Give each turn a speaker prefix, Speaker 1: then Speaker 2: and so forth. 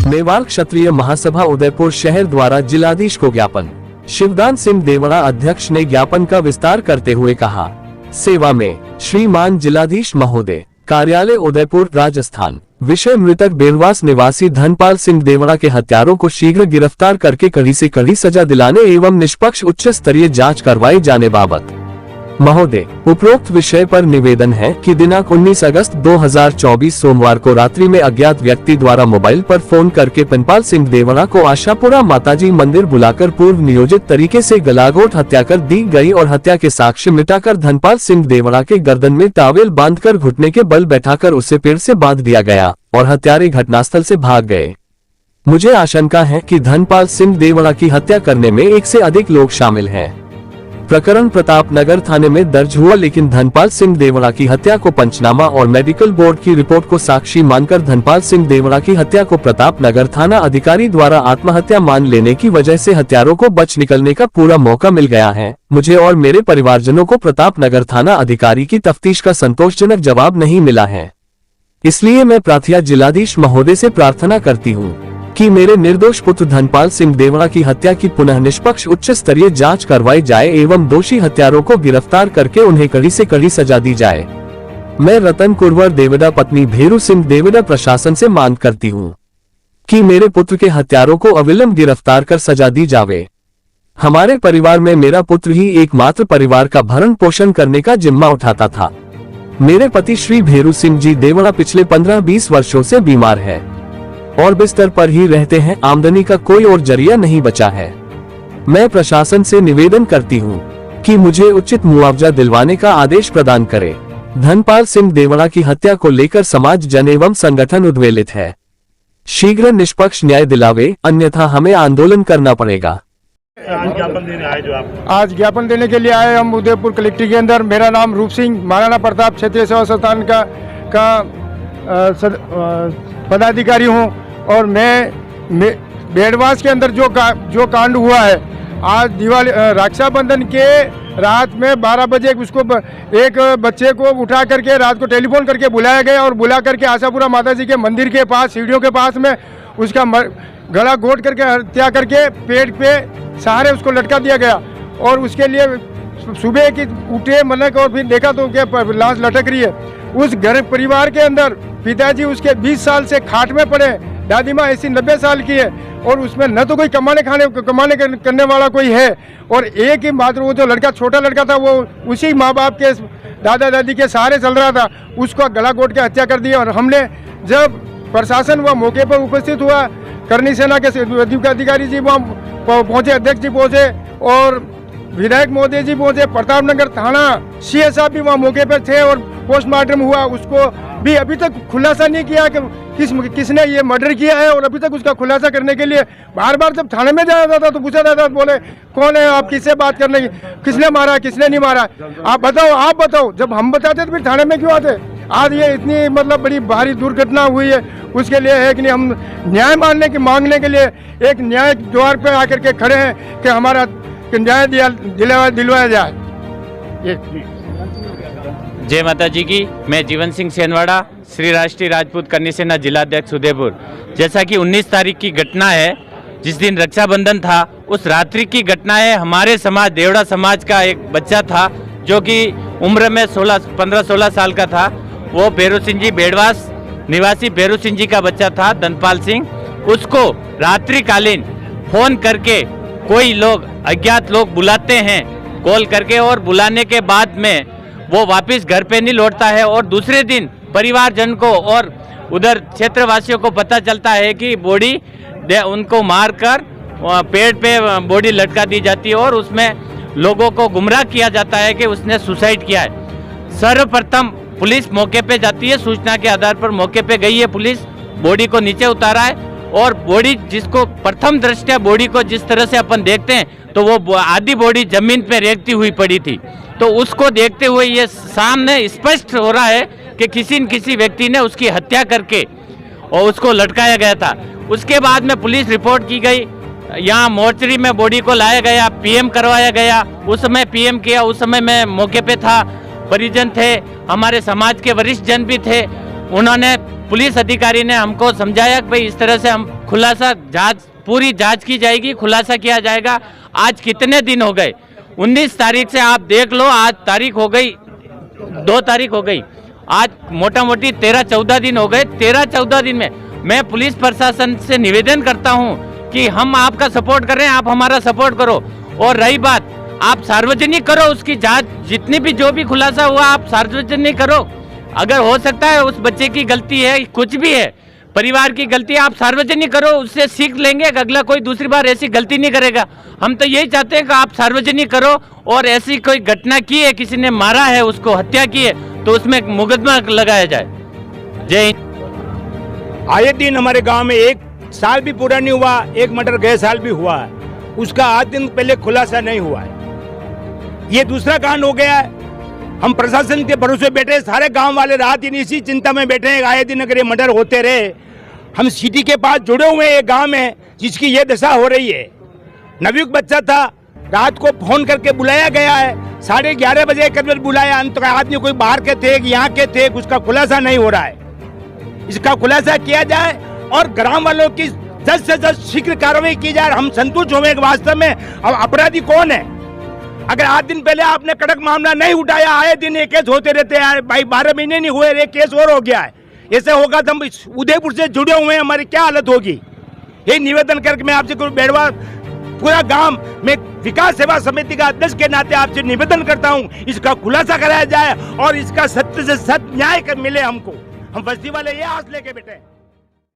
Speaker 1: मेवाड़ क्षत्रिय महासभा उदयपुर शहर द्वारा जिलाधीश को ज्ञापन। शिवदान सिंह देवड़ा अध्यक्ष ने ज्ञापन का विस्तार करते हुए कहा, सेवा में श्रीमान जिलाधीश महोदय, कार्यालय उदयपुर राजस्थान। विषय मृतक बेरवास निवासी धनपाल सिंह देवड़ा के हत्यारों को शीघ्र गिरफ्तार करके कड़ी से कड़ी सजा दिलाने एवं निष्पक्ष उच्च स्तरीय जांच करवाई जाने बाबत। महोदय, उपरोक्त विषय पर निवेदन है कि दिनांक 19 अगस्त 2024 सोमवार को रात्रि में अज्ञात व्यक्ति द्वारा मोबाइल पर फोन करके धनपाल सिंह देवड़ा को आशापुरा माताजी मंदिर बुलाकर पूर्व नियोजित तरीके से गलाघोट हत्या कर दी गई और हत्या के साक्ष्य मिटाकर धनपाल सिंह देवड़ा के गर्दन में टावेल बांधकर घुटने के बल बैठाकर उसे पेड़ से बांध दिया गया और हत्यारे घटनास्थल से भाग गए। मुझे आशंका है कि धनपाल सिंह देवड़ा की हत्या करने में 1 से अधिक लोग शामिल हैं। प्रकरण प्रतापनगर थाने में दर्ज हुआ, लेकिन धनपाल सिंह देवड़ा की हत्या को पंचनामा और मेडिकल बोर्ड की रिपोर्ट को साक्षी मानकर धनपाल सिंह देवड़ा की हत्या को प्रतापनगर थाना अधिकारी द्वारा आत्महत्या मान लेने की वजह से हत्यारों को बच निकलने का पूरा मौका मिल गया है। मुझे और मेरे परिवारजनों को प्रतापनगर थाना अधिकारी की तफ्तीश का संतोषजनक जवाब नहीं मिला है। इसलिए मैं प्रार्थना जिलाधीश महोदय से प्रार्थना करती हूँ कि मेरे निर्दोष पुत्र धनपाल सिंह देवड़ा की हत्या की पुनः निष्पक्ष उच्च स्तरीय जांच करवाई जाए एवं दोषी हत्यारों को गिरफ्तार करके उन्हें कड़ी से कड़ी सजा दी जाए। मैं रतन कुरवर देवड़ा पत्नी भेरू सिंह देवड़ा प्रशासन से मांग करती हूँ कि मेरे पुत्र के हत्यारों को अविलंब गिरफ्तार कर सजा दी जावे। हमारे परिवार में मेरा पुत्र ही एकमात्र परिवार का भरण पोषण करने का जिम्मा उठाता था। मेरे पति श्री भेरू सिंह जी देवड़ा पिछले 15-20 वर्षों से बीमार है और बिस्तर पर ही रहते हैं। आमदनी का कोई और जरिया नहीं बचा है। मैं प्रशासन से निवेदन करती हूँ कि मुझे उचित मुआवजा दिलवाने का आदेश प्रदान करे। धनपाल सिंह देवड़ा की हत्या को लेकर समाज जन एवं संगठन उद्वेलित है। शीघ्र निष्पक्ष न्याय दिलावे, अन्यथा हमें आंदोलन करना पड़ेगा।
Speaker 2: आज ज्ञापन देने के लिए आए हम उदयपुर कलेक्ट्रेट के अंदर। मेरा नाम रूप सिंह, महाराणा प्रताप क्षेत्रीय सेवा संस्थान का पदाधिकारी हूँ और मैं बेरवास के अंदर जो कांड हुआ है, आज दिवाली रक्षाबंधन के रात में 12 बजे उसको एक बच्चे को उठा करके रात को टेलीफोन करके बुलाया गया और बुला करके आशापुरा माताजी के मंदिर के पास सीढ़ियों के पास में उसका गला घोट करके हत्या करके पेड़ पे सहारे उसको लटका दिया गया। और उसके लिए सुबह की उठे मनक और फिर देखा तो क्या लाश लटक रही है। उस घर परिवार के अंदर पिताजी उसके 20 साल से खाट में पड़े, दादी माँ ऐसी 90 साल की है और उसमें न तो कोई कमाने करने वाला कोई है और एक ही मात्र वो जो लड़का छोटा लड़का था वो उसी माँ बाप के दादा दादी के सहारे चल रहा था, उसको गला घोट के हत्या कर दिया। और हमने जब प्रशासन वह मौके पर उपस्थित हुआ, करनी सेना के अधिकारी जी वहाँ पहुँचे, अध्यक्ष जी पहुँचे और विधायक महोदय जी पहुँचे, प्रतापनगर थाना सीए साहब भी वहाँ मौके पर थे और पोस्टमार्टम हुआ। उसको भी अभी तक खुलासा नहीं किया कि किसने ये मर्डर किया है और अभी तक उसका खुलासा करने के लिए बार बार जब थाने में जाया जाता तो पूछा जाता, बोले कौन है आप, किससे बात करने की, किसने मारा किसने नहीं मारा, आप बताओ। जब हम बताते तो फिर थाने में क्यों आते। आज ये इतनी मतलब बड़ी भारी दुर्घटना हुई है, उसके लिए है कि नहीं हम न्याय मांगने के लिए एक न्याय द्वार पर आकर के खड़े हैं कि हमारा न्याय दिलवाया जाए।
Speaker 3: जय माता जी की। मैं जीवन सिंह सेनवाड़ा, श्री राष्ट्रीय राजपूत करनी सेना जिलाध्यक्ष उदयपुर। जैसा कि 19 तारीख की घटना है, जिस दिन रक्षाबंधन था, उस रात्रि की घटना है। हमारे समाज देवड़ा समाज का एक बच्चा था जो कि उम्र में 15-16 साल का था। वो भेरू सिंह जी बेरवास निवासी भेरू सिंह जी का बच्चा था धनपाल सिंह। उसको रात्रिकालीन फोन करके कोई लोग अज्ञात लोग बुलाते हैं कॉल करके, और बुलाने के बाद में वो वापस घर पे नहीं लौटता है। और दूसरे दिन परिवारजन को और उधर क्षेत्रवासियों को पता चलता है कि बॉडी उनको मारकर पेड़ पे बॉडी लटका दी जाती है और उसमें लोगों को गुमराह किया जाता है कि उसने सुसाइड किया है। सर्वप्रथम पुलिस मौके पे जाती है, सूचना के आधार पर मौके पे गई है पुलिस, बॉडी को नीचे उतारा है और बॉडी जिसको प्रथम दृष्टया बॉडी को जिस तरह से अपन देखते हैं तो वो आधी बॉडी जमीन पे रेंगती हुई पड़ी थी। तो उसको देखते हुए ये सामने स्पष्ट हो रहा है कि किसी न किसी व्यक्ति ने उसकी हत्या करके और उसको लटकाया गया था। उसके बाद में पुलिस रिपोर्ट की गई, यहाँ मोर्चरी में बॉडी को लाया गया, पीएम करवाया गया। उस समय पीएम किया, उस समय मैं मौके पे था, परिजन थे, हमारे समाज के वरिष्ठ जन भी थे। उन्होंने पुलिस अधिकारी ने हमको समझाया कि भाई इस तरह से हम खुलासा जांच पूरी जांच की जाएगी, खुलासा किया जाएगा। आज कितने दिन हो गए, 19 तारीख से आप देख लो, आज तारीख हो गई 2 तारीख हो गई, आज मोटा मोटी 13-14 दिन हो गए। 13-14 दिन में मैं पुलिस प्रशासन से निवेदन करता हूं कि हम आपका सपोर्ट कर रहे हैं, आप हमारा सपोर्ट करो। और रही बात, आप सार्वजनिक करो उसकी जांच, जितनी भी जो भी खुलासा हुआ आप सार्वजनिक करो। अगर हो सकता है उस बच्चे की गलती है, कुछ भी है, परिवार की गलती, आप सार्वजनिक करो, उससे सीख लेंगे कि अगला कोई दूसरी बार ऐसी गलती नहीं करेगा। हम तो यही चाहते हैं कि आप सार्वजनिक करो, और ऐसी कोई घटना की है, किसी ने मारा है, उसको हत्या की है, तो उसमें मुकदमा लगाया जाए। जय हिंद।
Speaker 4: आए दिन हमारे गांव में 1 साल भी पूरा नहीं हुआ, एक मर्डर गए साल भी हुआ है, उसका आज दिन पहले खुलासा नहीं हुआ है। ये दूसरा कांड हो गया है। हम प्रशासन के भरोसे बैठे, सारे गांव वाले रात दिन इसी चिंता में बैठे हैं, आए दिन अगर ये मर्डर होते रहे। हम सिटी के पास जुड़े हुए हैं गांव में, जिसकी ये दशा हो रही है। नवयुवक बच्चा था, रात को फोन करके बुलाया गया है, 11:30 बजे करीब बुलाया, अंत आदमी कोई बाहर के थे यहाँ के थे, उसका खुलासा नहीं हो रहा है। इसका खुलासा किया जाए और ग्राम वालों की जल्द से जल्द शीघ्र कार्रवाई की जाए। हम संतुष्ट होंगे कि वास्तव में अब अपराधी कौन है। अगर 8 दिन पहले आपने कड़क मामला नहीं उठाया, आए दिन एक केस होते रहते हैं भाई, 12 महीने नहीं हुए, एक केस और हो गया है। ऐसे होगा तो हम उदयपुर से जुड़े हुए हैं, हमारी क्या हालत होगी। यही निवेदन करके मैं आपसे बेड़वा पूरा गांव में विकास सेवा समिति का अध्यक्ष के नाते आपसे निवेदन करता हूं, इसका खुलासा कराया जाए और इसका सत्य से सत्य न्याय मिले हमको। हम बस्ती वाले ये आस लेके बैठे हैं।